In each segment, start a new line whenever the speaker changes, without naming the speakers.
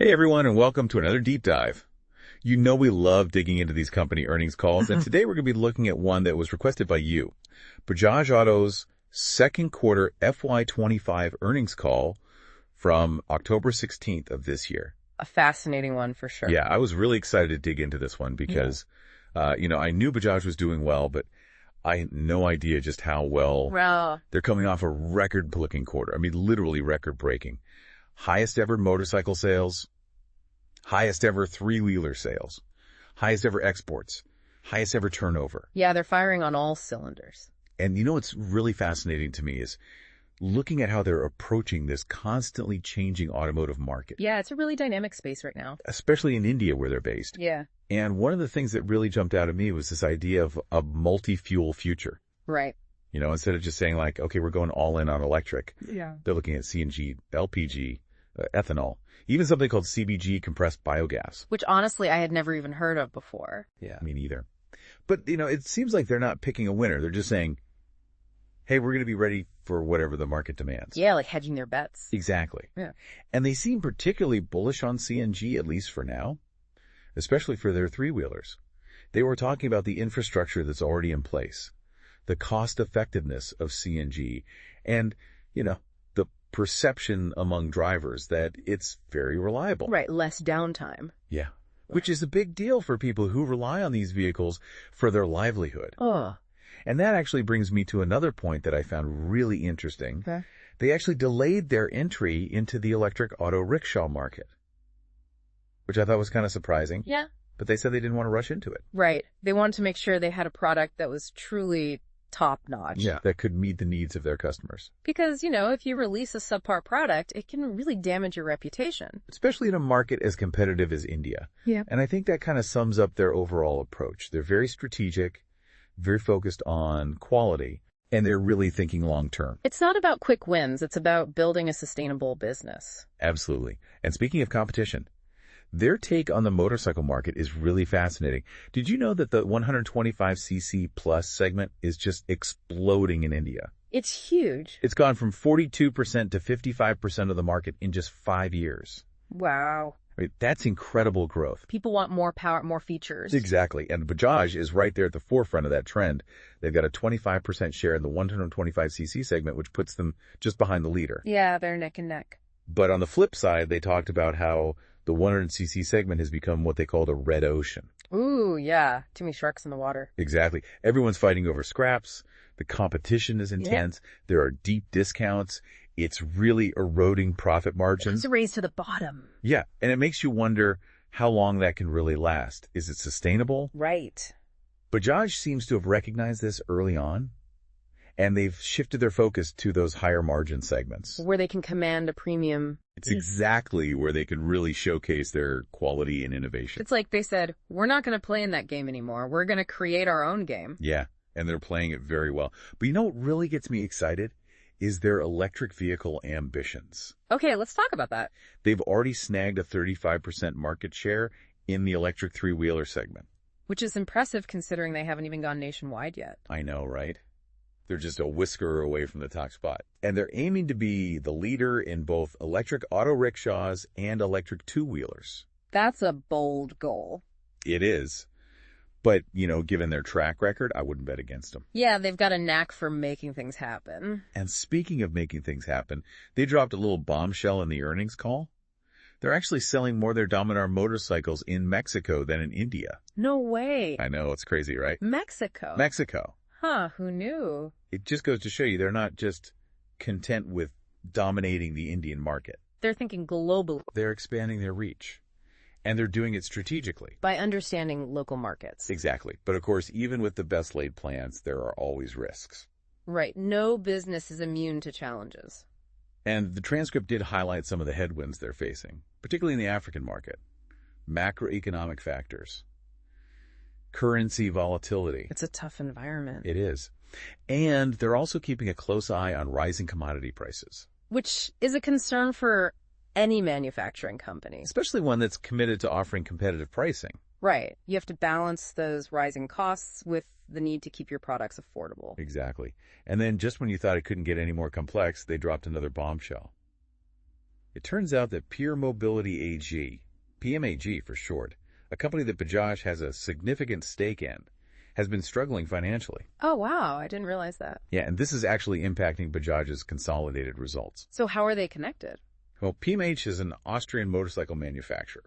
Hey everyone, and welcome to another deep dive. You know we love digging into these company earnings calls, and today we're going to be looking at one that was requested by you. Bajaj Auto's second quarter FY25 earnings call from October 16th of this year.
A fascinating one for sure.
Yeah, I was really excited to dig into this one because, I knew Bajaj was doing well, but I had no idea just how well they're coming off a record-looking quarter. I mean, literally record-breaking. Highest ever motorcycle sales, highest ever three-wheeler sales, highest ever exports, highest ever turnover.
Yeah, they're firing on all cylinders.
And what's really fascinating to me is looking at how they're approaching this constantly changing automotive market.
Yeah, it's a really dynamic space right now.
Especially in India where they're based.
Yeah.
And one of the things that really jumped out at me was this idea of a multi-fuel future.
Right.
Instead of just saying like, okay, we're going all in on electric.
Yeah.
They're looking at CNG, LPG, ethanol, even something called CBG, compressed biogas.
Which honestly I had never even heard of before.
Yeah, me neither. But, it seems like they're not picking a winner. They're just saying, hey, we're going to be ready for whatever the market demands.
Yeah, like hedging their bets.
Exactly.
Yeah.
And they seem particularly bullish on CNG, at least for now, especially for their three-wheelers. They were talking about the infrastructure that's already in place, the cost-effectiveness of CNG, and, the perception among drivers that it's very reliable.
Right, less downtime.
Yeah, which is a big deal for people who rely on these vehicles for their livelihood.
Oh.
And that actually brings me to another point that I found really interesting.
Okay.
They actually delayed their entry into the electric auto rickshaw market, which I thought was kind of surprising.
Yeah.
But they said they didn't want to rush into it.
Right. They wanted to make sure they had a product that was truly top-notch.
Yeah, that could meet the needs of their customers.
Because, if you release a subpar product, it can really damage your reputation.
Especially in a market as competitive as India.
Yeah.
And I think that kind of sums up their overall approach. They're very strategic, very focused on quality, and they're really thinking long-term.
It's not about quick wins. It's about building a sustainable business.
Absolutely. And speaking of competition, their take on the motorcycle market is really fascinating. Did you know that the 125cc plus segment is just exploding in India?
It's huge.
It's gone from 42% to 55% of the market in just 5 years.
Wow.
I mean, that's incredible growth.
People want more power, more features.
Exactly. And Bajaj is right there at the forefront of that trend. They've got a 25% share in the 125cc segment, which puts them just behind the leader.
Yeah, they're neck and neck.
But on the flip side, they talked about how the 100cc segment has become what they called a red ocean.
Ooh, yeah. Too many sharks in the water.
Exactly. Everyone's fighting over scraps. The competition is intense. Yeah. There are deep discounts. It's really eroding profit margins.
It's a race to the bottom.
Yeah. And it makes you wonder how long that can really last. Is it sustainable?
Right.
Bajaj seems to have recognized this early on, and they've shifted their focus to those higher margin segments.
Where they can command a premium.
It's exactly where they can really showcase their quality and innovation.
It's like they said, we're not going to play in that game anymore. We're going to create our own game.
Yeah, and they're playing it very well. But what really gets me excited is their electric vehicle ambitions.
Okay, let's talk about that.
They've already snagged a 35% market share in the electric three-wheeler segment.
Which is impressive considering they haven't even gone nationwide yet.
I know, right? They're just a whisker away from the top spot. And they're aiming to be the leader in both electric auto rickshaws and electric two-wheelers.
That's a bold goal.
It is. But, given their track record, I wouldn't bet against them.
Yeah, they've got a knack for making things happen.
And speaking of making things happen, they dropped a little bombshell in the earnings call. They're actually selling more of their Dominar motorcycles in Mexico than in India.
No way.
I know, it's crazy, right?
Mexico. Huh, who knew?
It just goes to show you they're not just content with dominating the Indian market.
They're thinking globally.
They're expanding their reach. And they're doing it strategically.
By understanding local markets.
Exactly. But of course, even with the best laid plans, there are always risks.
Right. No business is immune to challenges.
And the transcript did highlight some of the headwinds they're facing, particularly in the African market. Macroeconomic factors. Currency volatility.
It's a tough environment.
It is. And they're also keeping a close eye on rising commodity prices.
Which is a concern for any manufacturing company.
Especially one that's committed to offering competitive pricing.
Right. You have to balance those rising costs with the need to keep your products affordable.
Exactly. And then just when you thought it couldn't get any more complex, they dropped another bombshell. It turns out that Peer Mobility AG, PMAG for short, a company that Bajaj has a significant stake in, has been struggling financially.
Oh, wow. I didn't realize that.
Yeah, and this is actually impacting Bajaj's consolidated results.
So how are they connected?
Well, PMH is an Austrian motorcycle manufacturer,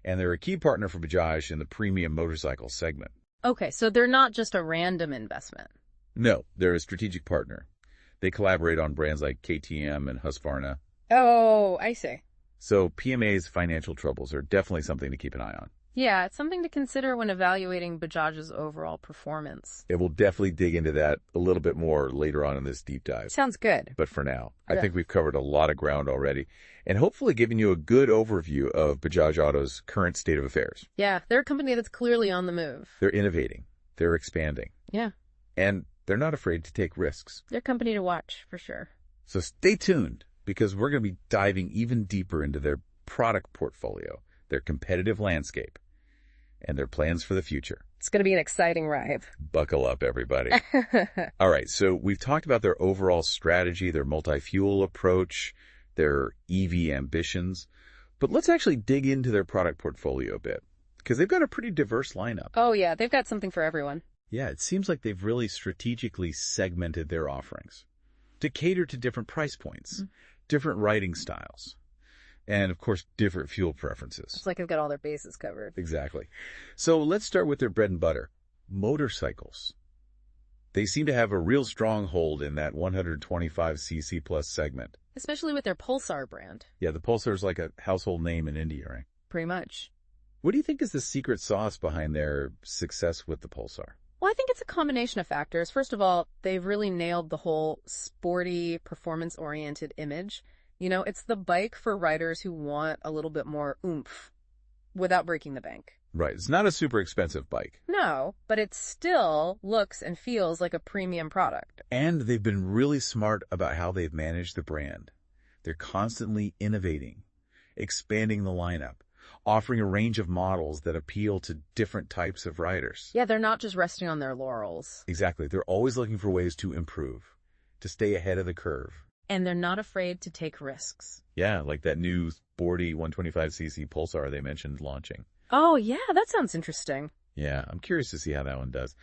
and they're a key partner for Bajaj in the premium motorcycle segment.
Okay, so they're not just a random investment.
No, they're a strategic partner. They collaborate on brands like KTM and Husqvarna.
Oh, I see.
So PMA's financial troubles are definitely something to keep an eye on.
Yeah, it's something to consider when evaluating Bajaj's overall performance.
It will definitely dig into that a little bit more later on in this deep dive.
Sounds good.
But for now, I think we've covered a lot of ground already and hopefully given you a good overview of Bajaj Auto's current state of affairs.
Yeah, they're a company that's clearly on the move.
They're innovating. They're expanding.
Yeah.
And they're not afraid to take risks.
They're a company to watch, for sure.
So stay tuned, because we're going to be diving even deeper into their product portfolio, their competitive landscape, and their plans for the future.
It's going to be an exciting ride.
Buckle up, everybody. All right, so we've talked about their overall strategy, their multi-fuel approach, their EV ambitions, but let's actually dig into their product portfolio a bit, because they've got a pretty diverse lineup.
Oh, yeah, they've got something for everyone.
Yeah, it seems like they've really strategically segmented their offerings to cater to different price points, different riding styles, and, of course, different fuel preferences.
It's like they've got all their bases covered.
Exactly. So let's start with their bread and butter, motorcycles. They seem to have a real strong hold in that 125cc plus segment.
Especially with their Pulsar brand.
Yeah, the Pulsar is like a household name in India, right?
Pretty much.
What do you think is the secret sauce behind their success with the Pulsar?
Well, I think it's a combination of factors. First of all, they've really nailed the whole sporty, performance-oriented image. You know, it's the bike for riders who want a little bit more oomph without breaking the bank.
Right. It's not a super expensive bike.
No, but it still looks and feels like a premium product.
And they've been really smart about how they've managed the brand. They're constantly innovating, expanding the lineup, offering a range of models that appeal to different types of riders.
Yeah, they're not just resting on their laurels.
Exactly. They're always looking for ways to improve, to stay ahead of the curve.
And they're not afraid to take risks.
Yeah, like that new sporty 125cc Pulsar they mentioned launching.
Oh, yeah, that sounds interesting.
Yeah, I'm curious to see how that one does.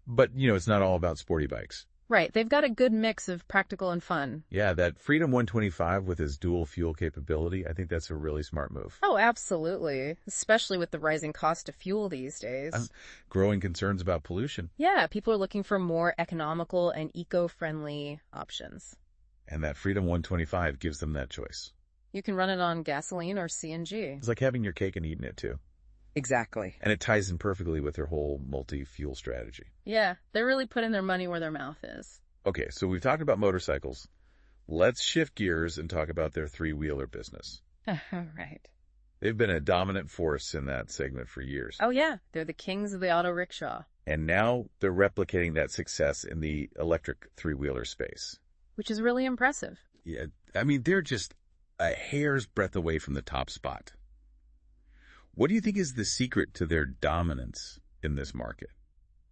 But, it's not all about sporty bikes.
Right, they've got a good mix of practical and fun.
Yeah, that Freedom 125 with its dual fuel capability, I think that's a really smart move.
Oh, absolutely. Especially with the rising cost of fuel these days.
Growing concerns about pollution.
Yeah, people are looking for more economical and eco-friendly options.
And that Freedom 125 gives them that choice.
You can run it on gasoline or CNG.
It's like having your cake and eating it too.
Exactly.
And it ties in perfectly with their whole multi-fuel strategy.
Yeah, they're really putting their money where their mouth is.
Okay, so we've talked about motorcycles. Let's shift gears and talk about their three-wheeler business.
Right.
They've been a dominant force in that segment for years.
Oh, yeah. They're the kings of the auto rickshaw.
And now they're replicating that success in the electric three-wheeler space.
Which is really impressive.
Yeah, I mean, they're just a hair's breadth away from the top spot. What do you think is the secret to their dominance in this market?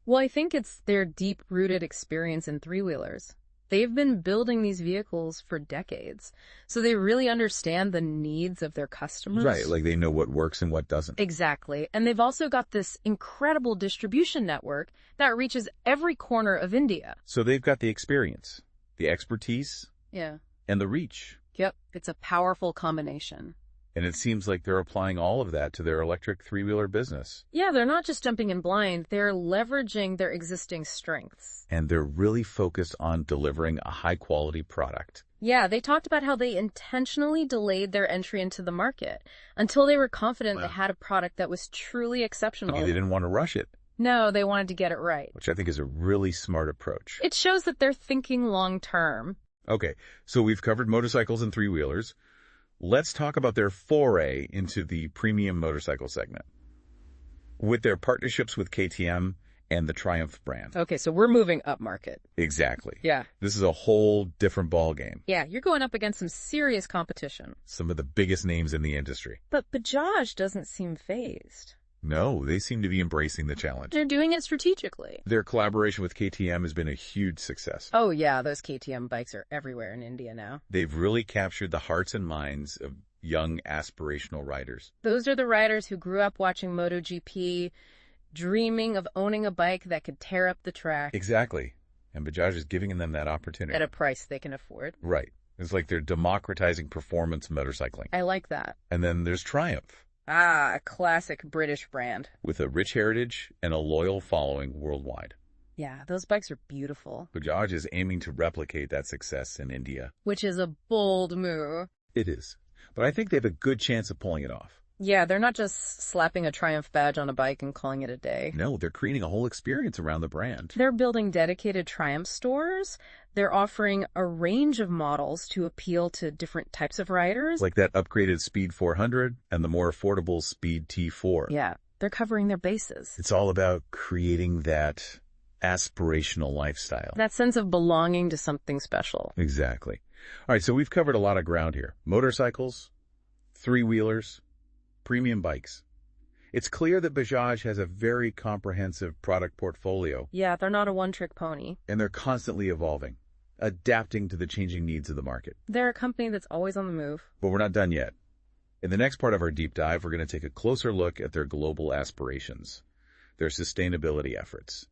Well, I think it's their deep-rooted experience in three-wheelers. They've been building these vehicles for decades, so they really understand the needs of their customers.
Right, like they know what works and what doesn't.
Exactly. And they've also got this incredible distribution network that reaches every corner of India.
So they've got the experience, the expertise, and the reach.
Yep, it's a powerful combination.
And it seems like they're applying all of that to their electric three-wheeler business.
Yeah, they're not just jumping in blind, they're leveraging their existing strengths.
And they're really focused on delivering a high-quality product.
Yeah, they talked about how they intentionally delayed their entry into the market until they were confident they had a product that was truly exceptional.
Okay, they didn't want to rush it.
No, they wanted to get it right.
Which I think is a really smart approach.
It shows that they're thinking long-term.
Okay, so we've covered motorcycles and three-wheelers. Let's talk about their foray into the premium motorcycle segment with their partnerships with KTM and the Triumph brand.
Okay, so we're moving up market.
Exactly.
Yeah.
This is a whole different ballgame.
Yeah, you're going up against some serious competition.
Some of the biggest names in the industry.
But Bajaj doesn't seem fazed.
No, they seem to be embracing the challenge.
They're doing it strategically.
Their collaboration with KTM has been a huge success.
Oh yeah, those KTM bikes are everywhere in India now.
They've really captured the hearts and minds of young, aspirational riders.
Those are the riders who grew up watching MotoGP, dreaming of owning a bike that could tear up the track.
Exactly. And Bajaj is giving them that opportunity.
At a price they can afford.
Right. It's like they're democratizing performance motorcycling.
I like that.
And then there's Triumph.
Ah, a classic British brand.
With a rich heritage and a loyal following worldwide.
Yeah, those bikes are beautiful.
Bajaj is aiming to replicate that success in India.
Which is a bold move.
It is. But I think they have a good chance of pulling it off.
Yeah, they're not just slapping a Triumph badge on a bike and calling it a day.
No, they're creating a whole experience around the brand.
They're building dedicated Triumph stores. They're offering a range of models to appeal to different types of riders.
Like that upgraded Speed 400 and the more affordable Speed T4.
Yeah, they're covering their bases.
It's all about creating that aspirational lifestyle.
That sense of belonging to something special.
Exactly. All right, so we've covered a lot of ground here. Motorcycles, three-wheelers, premium bikes. It's clear that Bajaj has a very comprehensive product portfolio.
Yeah, they're not a one-trick pony.
And they're constantly evolving, adapting to the changing needs of the market.
They're a company that's always on the move.
But we're not done yet. In the next part of our deep dive, we're going to take a closer look at their global aspirations, their sustainability efforts,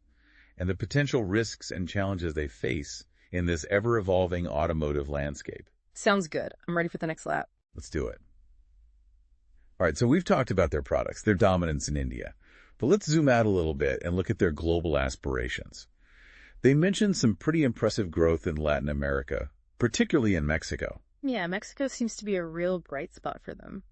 and the potential risks and challenges they face in this ever-evolving automotive landscape.
Sounds good. I'm ready for the next lap.
Let's do it. All right, so we've talked about their products, their dominance in India. But let's zoom out a little bit and look at their global aspirations. They mentioned some pretty impressive growth in Latin America, particularly in Mexico.
Yeah, Mexico seems to be a real bright spot for them.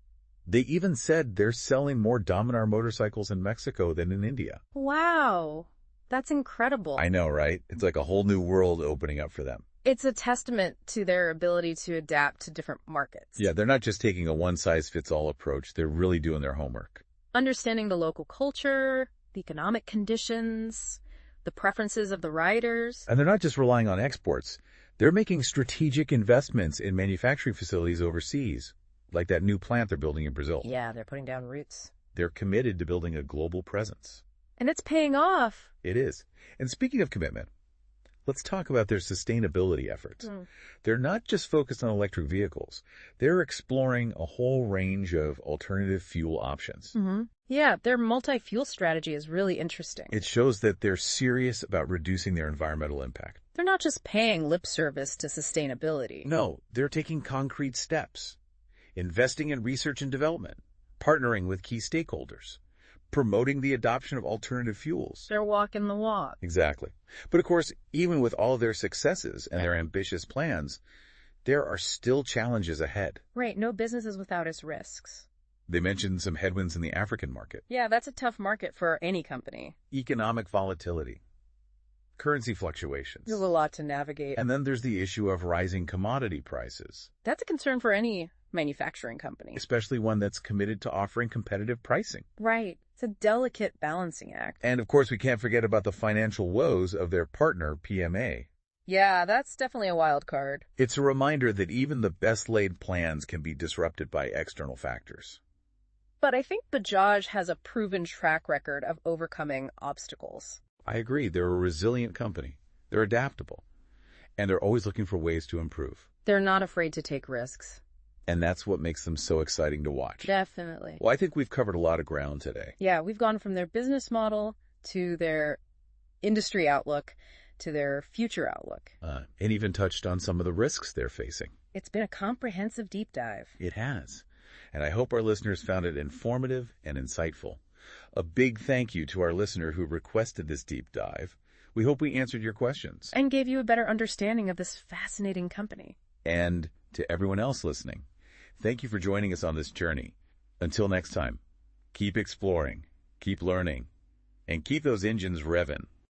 They even said they're selling more Dominar motorcycles in Mexico than in India.
Wow, that's incredible.
I know, right? It's like a whole new world opening up for them.
It's a testament to their ability to adapt to different markets.
Yeah, they're not just taking a one-size-fits-all approach. They're really doing their homework.
Understanding the local culture, the economic conditions, the preferences of the riders.
And they're not just relying on exports. They're making strategic investments in manufacturing facilities overseas, like that new plant they're building in Brazil.
Yeah, they're putting down roots.
They're committed to building a global presence.
And it's paying off.
It is. And speaking of commitment, let's talk about their sustainability efforts. They're not just focused on electric vehicles. They're exploring a whole range of alternative fuel options.
Yeah, their multi-fuel strategy is really interesting.
It shows that they're serious about reducing their environmental impact.
They're not just paying lip service to sustainability.
No, they're taking concrete steps, investing in research and development, partnering with key stakeholders, promoting the adoption of alternative fuels.
They're walking the walk.
Exactly. But of course, even with all of their successes and their ambitious plans, there are still challenges ahead.
Right, no business is without its risks.
They mentioned some headwinds in the African market.
Yeah, that's a tough market for any company.
Economic volatility, currency fluctuations.
There's a lot to navigate.
And then there's the issue of rising commodity prices.
That's a concern for any manufacturing company.
Especially one that's committed to offering competitive pricing.
Right. It's a delicate balancing act.
And of course, we can't forget about the financial woes of their partner, PMA.
Yeah, that's definitely a wild card.
It's a reminder that even the best laid plans can be disrupted by external factors.
But I think Bajaj has a proven track record of overcoming obstacles.
I agree. They're a resilient company. They're adaptable. And they're always looking for ways to improve.
They're not afraid to take risks.
And that's what makes them so exciting to watch.
Definitely.
Well, I think we've covered a lot of ground today.
Yeah, we've gone from their business model to their industry outlook to their future outlook.
And even touched on some of the risks they're facing.
It's been a comprehensive deep dive.
It has. And I hope our listeners found it informative and insightful. A big thank you to our listener who requested this deep dive. We hope we answered your questions.
And gave you a better understanding of this fascinating company.
And to everyone else listening, thank you for joining us on this journey. Until next time, keep exploring, keep learning, and keep those engines revving.